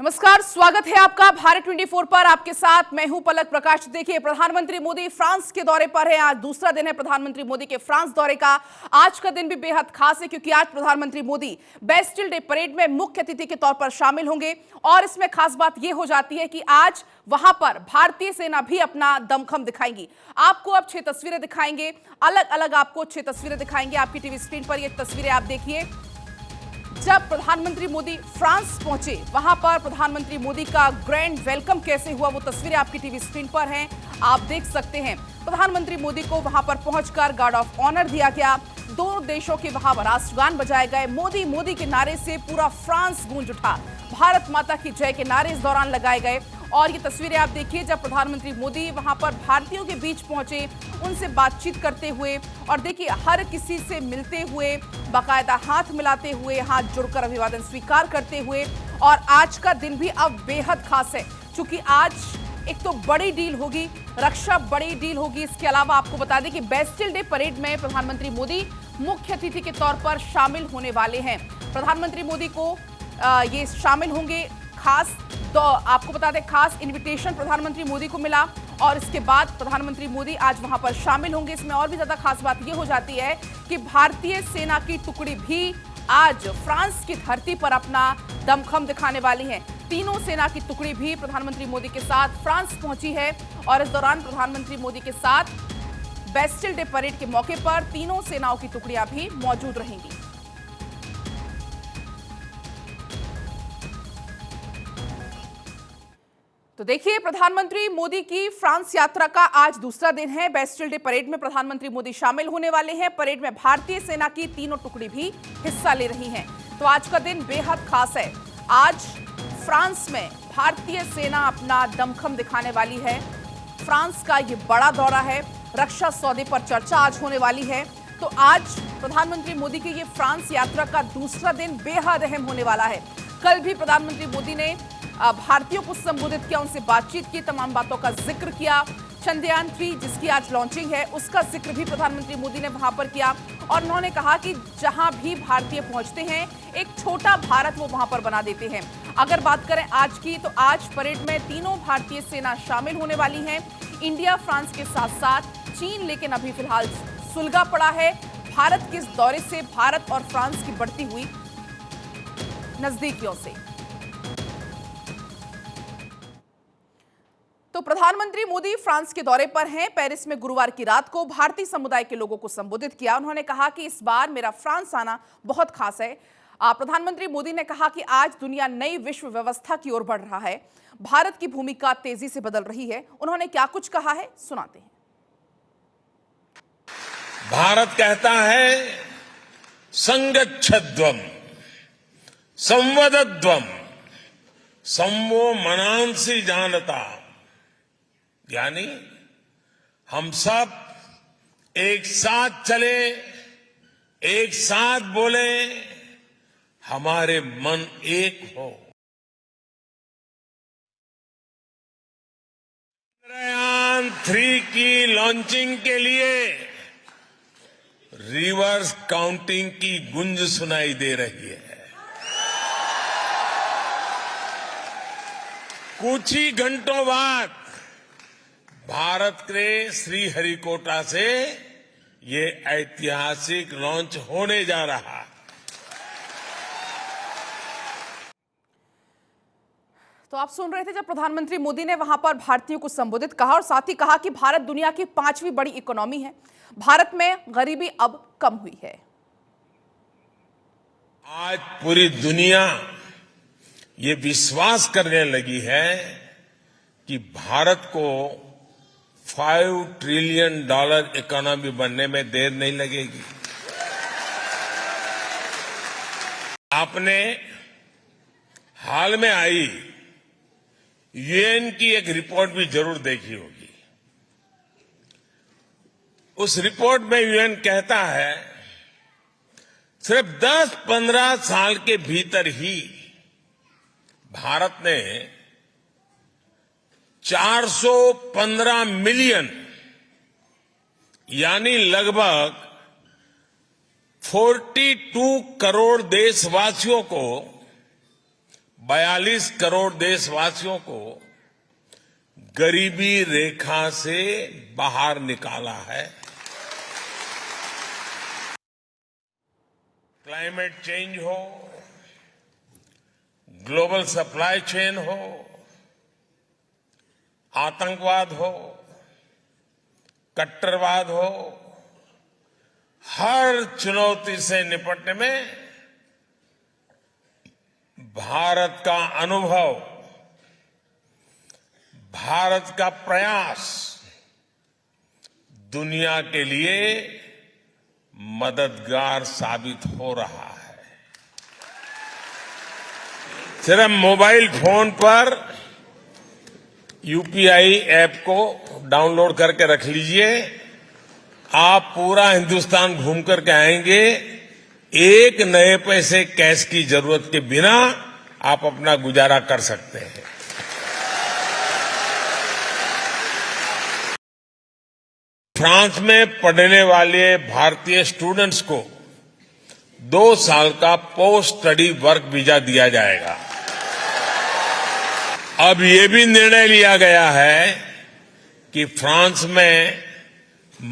नमस्कार, स्वागत है आपका भारत 24 पर। आपके साथ मैं हूं पलक प्रकाश। देखिए, प्रधानमंत्री मोदी फ्रांस के दौरे पर है। आज दूसरा दिन है प्रधानमंत्री मोदी के फ्रांस दौरे का। आज का दिन भी बेहद खास है क्योंकि आज प्रधानमंत्री मोदी बेस्टिल डे परेड में मुख्य अतिथि के तौर पर शामिल होंगे। और इसमें खास बात यह हो जाती है कि आज वहां पर भारतीय सेना भी अपना दमखम दिखाएंगी। आपको अब 6 तस्वीरें दिखाएंगे, अलग अलग आपको 6 तस्वीरें दिखाएंगे। आपकी टीवी स्क्रीन पर ये तस्वीरें आप देखिए। जब प्रधानमंत्री मोदी फ्रांस पहुंचे, वहां पर प्रधानमंत्री मोदी का ग्रैंड वेलकम कैसे हुआ, वो तस्वीरें आपकी टीवी स्क्रीन पर हैं, आप देख सकते हैं। प्रधानमंत्री मोदी को वहां पर पहुंचकर गार्ड ऑफ ऑनर दिया गया। दोनों देशों के वहां राष्ट्रगान बजाए गए। मोदी मोदी के नारे से पूरा फ्रांस गूंज उठा। भारत माता की जय के नारे इस दौरान लगाए गए। और ये तस्वीरें आप देखिए, जब प्रधानमंत्री मोदी वहां पर भारतीयों के बीच पहुंचे, उनसे बातचीत करते हुए, और देखिए हर किसी से मिलते हुए, बाकायदा हाथ मिलाते हुए, हाथ जोड़कर अभिवादन स्वीकार करते हुए। और आज का दिन भी अब बेहद खास है क्योंकि आज एक तो बड़ी डील होगी, रक्षा बड़ी डील होगी। इसके अलावा आपको बता दें कि बेस्टिल डे परेड में प्रधानमंत्री मोदी मुख्य अतिथि के तौर पर शामिल होने वाले हैं। प्रधानमंत्री मोदी को ये शामिल होंगे। खास तो आपको बता दें, खास इनविटेशन प्रधानमंत्री मोदी को मिला और इसके बाद प्रधानमंत्री मोदी आज वहां पर शामिल होंगे। इसमें और भी ज्यादा खास बात यह हो जाती है कि भारतीय सेना की टुकड़ी भी आज फ्रांस की धरती पर अपना दमखम दिखाने वाली है। तीनों सेना की टुकड़ी भी प्रधानमंत्री मोदी के साथ फ्रांस पहुंची है और इस दौरान प्रधानमंत्री मोदी के साथ बेस्टिल डे परेड के मौके पर तीनों सेनाओं की टुकड़ियां भी मौजूद रहेंगी। तो देखिए, प्रधानमंत्री मोदी की फ्रांस यात्रा का आज दूसरा दिन है। बेस्टिल डे परेड में प्रधानमंत्री मोदी शामिल होने वाले हैं। परेड में भारतीय सेना की तीनों टुकड़ी भी हिस्सा ले रही हैं। तो आज का दिन बेहद खास है। आज फ्रांस में भारतीय सेना अपना दमखम दिखाने वाली है। फ्रांस का ये बड़ा दौरा है। रक्षा सौदे पर चर्चा आज होने वाली है। तो आज प्रधानमंत्री मोदी की ये फ्रांस यात्रा का दूसरा दिन बेहद अहम होने वाला है। कल भी प्रधानमंत्री मोदी ने भारतीयों को संबोधित किया, उनसे बातचीत की, तमाम बातों का जिक्र किया। चंद्रयान 3 जिसकी आज लॉन्चिंग है, उसका जिक्र भी प्रधानमंत्री मोदी ने वहां पर किया और उन्होंने कहा कि जहां भी भारतीय पहुंचते हैं, एक छोटा भारत वो वहां पर बना देते हैं। अगर बात करें आज की, तो आज परेड में तीनों भारतीय सेना शामिल होने वाली है। इंडिया फ्रांस के साथ साथ चीन लेकिन अभी फिलहाल सुलगा पड़ा है। भारत के इस दौरे से भारत और फ्रांस की बढ़ती हुई नजदीकियों से। तो प्रधानमंत्री मोदी फ्रांस के दौरे पर हैं। पेरिस में गुरुवार की रात को भारतीय समुदाय के लोगों को संबोधित किया। उन्होंने कहा कि इस बार मेरा फ्रांस आना बहुत खास है। प्रधानमंत्री मोदी ने कहा कि आज दुनिया नई विश्व व्यवस्था की ओर बढ़ रहा है। भारत की भूमिका तेजी से बदल रही है। उन्होंने क्या कुछ कहा है, सुनाते हैं। भारत कहता है संगच्छध्वम संवदध्वम संवो मनांसि जानता, यानी हम सब एक साथ चले, एक साथ बोले, हमारे मन एक हो। चंद्रयान 3 की लॉन्चिंग के लिए रिवर्स काउंटिंग की गूंज सुनाई दे रही है। कुछ ही घंटों बाद भारत के श्रीहरिकोटा से ये ऐतिहासिक लॉन्च होने जा रहा है। तो आप सुन रहे थे जब प्रधानमंत्री मोदी ने वहां पर भारतीयों को संबोधित कहा और साथ ही कहा कि भारत दुनिया की 5वीं बड़ी इकोनॉमी है। भारत में गरीबी अब कम हुई है। आज पूरी दुनिया ये विश्वास करने लगी है कि भारत को $5 ट्रिलियन इकोनॉमी बनने में देर नहीं लगेगी। आपने हाल में आई यूएन की एक रिपोर्ट भी जरूर देखी होगी। उस रिपोर्ट में यूएन कहता है सिर्फ 10-15 साल के भीतर ही भारत ने 415 मिलियन यानी लगभग 42 करोड़ देशवासियों को 42 करोड़ देशवासियों को गरीबी रेखा से बाहर निकाला है। क्लाइमेट चेंज हो, ग्लोबल सप्लाई चेन हो, आतंकवाद हो, कट्टरवाद हो, हर चुनौती से निपटने में भारत का अनुभव, भारत का प्रयास दुनिया के लिए मददगार साबित हो रहा है। सिर्फ मोबाइल फोन पर यूपीआई ऐप को डाउनलोड करके रख लीजिए। आप पूरा हिंदुस्तान घूम करके आएंगे, एक नए पैसे कैश की जरूरत के बिना आप अपना गुजारा कर सकते हैं। फ्रांस में पढ़ने वाले भारतीय स्टूडेंट्स को 2 साल का पोस्ट स्टडी वर्क वीजा दिया जाएगा। अब ये भी निर्णय लिया गया है कि फ्रांस में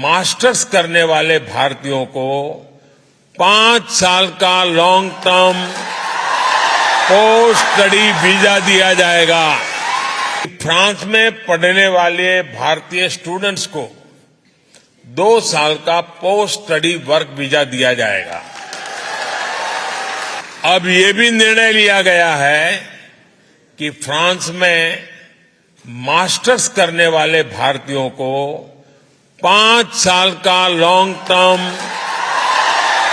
मास्टर्स करने वाले भारतीयों को 5 साल का long term post study visa दिया जाएगा। फ्रांस में पढ़ने वाले भारतीय स्टूडेंट्स को 2 साल का पोस्ट स्टडी वर्क वीजा दिया जाएगा। अब ये भी निर्णय लिया गया है कि फ्रांस में मास्टर्स करने वाले भारतीयों को 5 साल का long term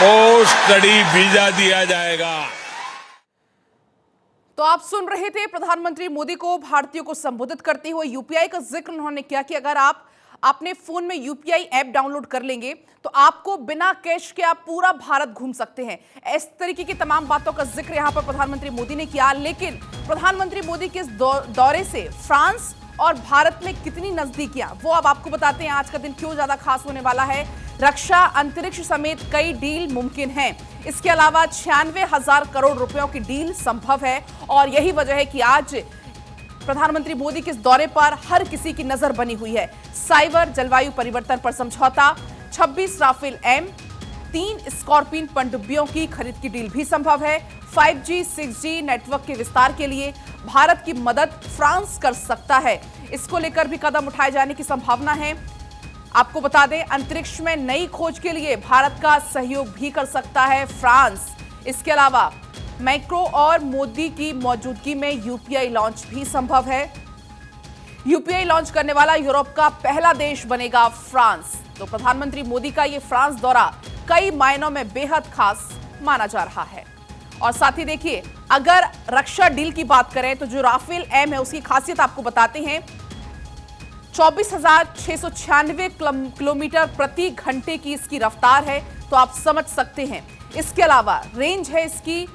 post study visa दिया जाएगा। तो आप सुन रहे थे प्रधानमंत्री मोदी को भारतीयों को संबोधित करते हुए। यूपीआई का जिक्र उन्होंने किया कि अगर आप अपने फोन में यूपीआई ऐप डाउनलोड कर लेंगे तो आपको बिना कैश के आप पूरा भारत घूम सकते हैं। इस तरीके की तमाम बातों का जिक्र यहां पर प्रधानमंत्री मोदी ने किया। लेकिन प्रधानमंत्री मोदी के इस दौरे से फ्रांस और भारत में कितनी नजदीकियां, वो अब आपको बताते हैं। आज का दिन क्यों ज्यादा खास होने वाला है। रक्षा, अंतरिक्ष समेत कई डील मुमकिन हैं। इसके अलावा 96,000 करोड़ रुपयों की डील संभव है और यही वजह है कि आज प्रधानमंत्री मोदी के इस दौरे पर हर किसी की नजर बनी हुई है। साइबर, जलवायु परिवर्तन पर समझौता, 26 राफेल एम, 3 स्कॉर्पियन पनडुब्बियों की खरीद की डील भी संभव है। 5G, 6G नेटवर्क के विस्तार के लिए भारत की मदद फ्रांस कर सकता है। इसको लेकर भी कदम उठाए जाने की संभावना है। आपको बता दें, अंतरिक्ष में नई खोज के लिए भारत का सहयोग भी कर सकता है फ्रांस। इसके अलावा मैक्रो और मोदी की मौजूदगी में यूपीआई लॉन्च भी संभव है। यूपीआई लॉन्च करने वाला यूरोप का पहला देश बनेगा फ्रांस। तो प्रधानमंत्री मोदी का ये फ्रांस दौरा कई मायनों में बेहद खास माना जा रहा है। और साथ ही देखिए, अगर रक्षा डील की बात करें तो जो राफेल एम है उसकी खासियत आपको बताते हैं। 24,696 किलोमीटर प्रति घंटे की इसकी रफ्तार है, तो आप समझ सकते हैं। इसके अलावा रेंज है इसकी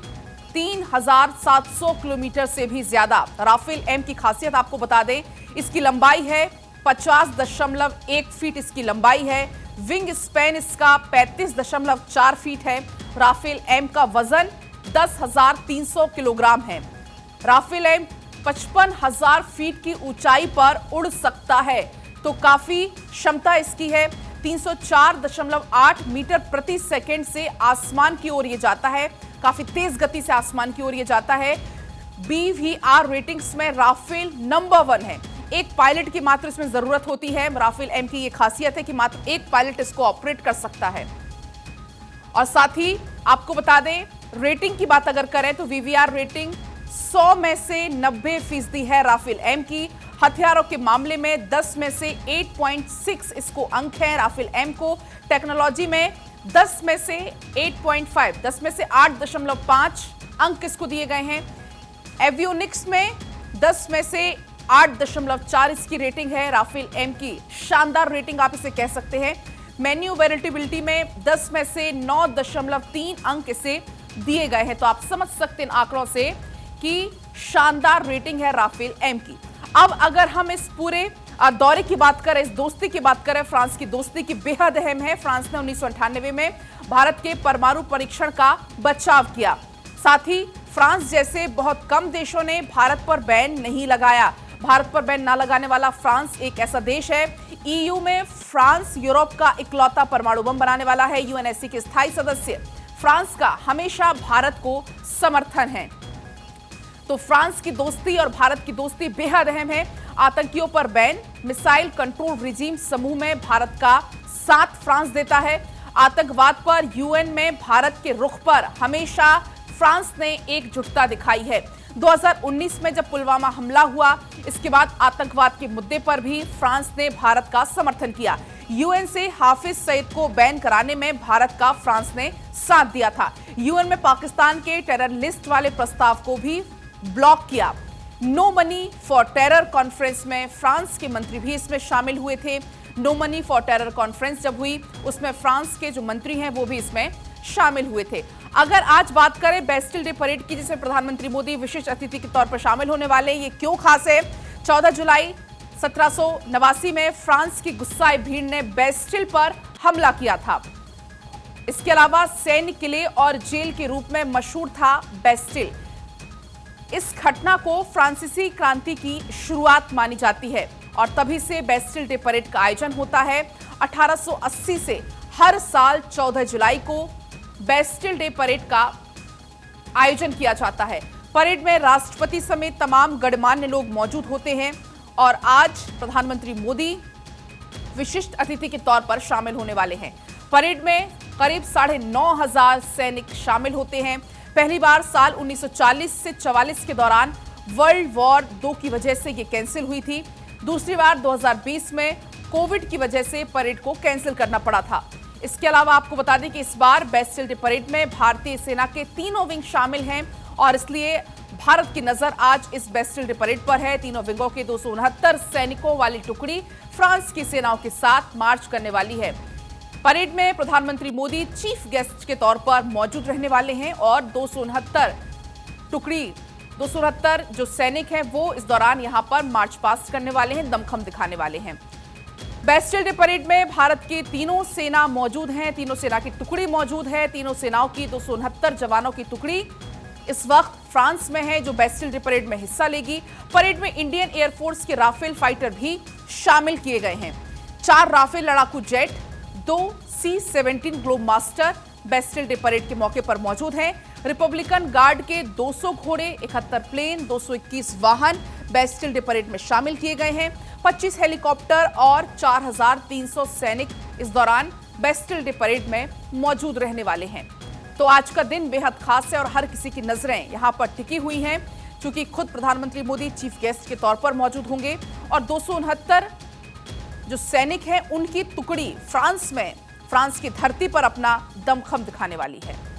3,700 किलोमीटर से भी ज्यादा। राफेल एम की खासियत आपको बता दें, इसकी लंबाई है 50.1 फीट इसकी लंबाई है। विंग स्पैन इसका 35.4 फीट है। राफेल एम का वजन 10,300 किलोग्राम है। राफेल एम 55,000 फीट की ऊंचाई पर उड़ सकता है, तो काफी क्षमता इसकी है। 304.8 मीटर प्रति सेकंड से आसमान की ओर ये जाता है। काफी तेज गति से आसमान की ओर ये जाता है। BVR रेटिंग्स में राफेल नंबर 1 है। एक पायलट की मात्र इसमें जरूरत होती है। राफेल एम की ये खासियत है कि मात्र एक पायलट इसको ऑपरेट कर सकता है। और साथ ही आपको बता दें, रेटिंग की बात अगर करें तो VVR रेटिंग 100 में से 90% है राफेल एम की। हथियारों के मामले में 10 में से 8.6 इसको अंक है राफेल एम को। टेक्नोलॉजी में 10 में से 8.5, 10 में से 8.5 अंक इसको दिए गए हैं। एवियोनिक्स में 10 में से 8.4 इसकी रेटिंग है राफेल एम की। शानदार रेटिंग आप इसे कह सकते हैं। मैन्यूवरेटिबिलिटी में 10 में से 9.3 अंक इसे दिए गए हैं, तो आप समझ सकते हैं इन आंकड़ों से कि शानदार रेटिंग है राफेल एम की। अब अगर हम इस पूरे दौरे की बात करें, इस दोस्ती की बात करें, फ्रांस की दोस्ती की बेहद अहम है। फ्रांस ने 1998 में भारत के परमाणु परीक्षण का बचाव किया। साथ ही फ्रांस जैसे बहुत कम देशों ने भारत पर बैन नहीं लगाया। भारत पर बैन न लगाने वाला फ्रांस एक ऐसा देश है। ईयू में फ्रांस यूरोप का इकलौता परमाणु बम बनाने वाला है। यूएनएससी के स्थायी सदस्य फ्रांस का हमेशा भारत को समर्थन है। तो फ्रांस की दोस्ती और भारत की दोस्ती बेहद अहम है। आतंकियों पर बैन, मिसाइल कंट्रोल रिजीम समूह में भारत का साथ फ्रांस देता है। आतंकवाद पर यूएन में भारत के रुख पर हमेशा फ्रांस ने एकजुटता दिखाई है। 2019 में जब पुलवामा हमला हुआ, इसके बाद आतंकवाद के मुद्दे पर भी फ्रांस ने भारत का समर्थन किया। यूएन से हाफिज सईद को बैन कराने में भारत का फ्रांस ने साथ दिया था। यूएन में पाकिस्तान के टेरर लिस्ट वाले प्रस्ताव को भी ब्लॉक किया। No money for terror conference में फ्रांस के मंत्री भी इसमें शामिल हुए थे। No money for terror conference जब हुई, उसमें फ्रांस के जो मंत्री हैं वो भी इसमें शामिल हुए थे। अगर आज बात करें बेस्टिल डे परेड की, जिसमें प्रधानमंत्री मोदी विशिष्ट अतिथि के तौर पर शामिल होने वाले हैं, ये क्यों खास है? 14 जुलाई 1789 में फ्रांस की गुस्साए भीड़ ने बेस्टिल पर हमला किया था। इसके अलावा सैन्य किले और जेल के रूप में मशहूर था बेस्टिल। इस घटना को फ्रांसीसी क्रांति की शुरुआत मानी जाती है और तभी से बेस्टिल डे परेड का आयोजन होता है। 1880 से हर साल 14 जुलाई को बेस्टिल डे परेड का आयोजन किया जाता है। परेड में राष्ट्रपति समेत तमाम गणमान्य लोग मौजूद होते हैं और आज प्रधानमंत्री मोदी विशिष्ट अतिथि के तौर पर शामिल होने वाले हैं। परेड में करीब 9,500 सैनिक शामिल होते हैं। पहली बार साल 1940 से 44 के दौरान वर्ल्ड वॉर 2 की वजह से ये कैंसिल हुई थी। दूसरी बार 2020 में कोविड की वजह से परेड को कैंसिल करना पड़ा था। इसके अलावा आपको बता दें कि इस बार बेस्टिल डे परेड में भारतीय सेना के तीनों विंग शामिल हैं और इसलिए भारत की नजर आज इस बेस्टिल डे परेड पर है। तीनों विंगों के 269 सैनिकों वाली टुकड़ी फ्रांस की सेनाओं के साथ मार्च करने वाली है। परेड में प्रधानमंत्री मोदी चीफ गेस्ट के तौर पर मौजूद रहने वाले हैं और 269 जो सैनिक हैं वो इस दौरान यहां पर मार्च पास्ट करने वाले हैं, दमखम दिखाने वाले हैं। बेस्टिल डे परेड में भारत की तीनों सेना मौजूद हैं, तीनों सेना की टुकड़ी मौजूद है। तीनों सेनाओं की 269 जवानों की टुकड़ी इस वक्त फ्रांस में है जो बेस्टिल डे परेड में हिस्सा लेगी। परेड में इंडियन एयरफोर्स के राफेल फाइटर भी शामिल किए गए हैं। 4 राफेल लड़ाकू jet, 2 C-17 globe master Bastille day parade के मौके पर मौजूद हैं। रिपब्लिकन गार्ड के 200 घोड़े, 71 प्लेन, 221 वाहन बेस्टिल डे परेड में शामिल किए गए हैं। 25 हेलीकॉप्टर और 4,300 सैनिक इस दौरान बेस्टिल डे परेड में मौजूद रहने वाले हैं। तो आज का दिन बेहद खास है और हर किसी की नजरें यहां पर टिकी हुई हैं, क्योंकि खुद प्रधानमंत्री मोदी चीफ गेस्ट के तौर पर मौजूद होंगे और 269 जो सैनिक हैं उनकी टुकड़ी फ्रांस की धरती पर अपना दमखम दिखाने वाली है।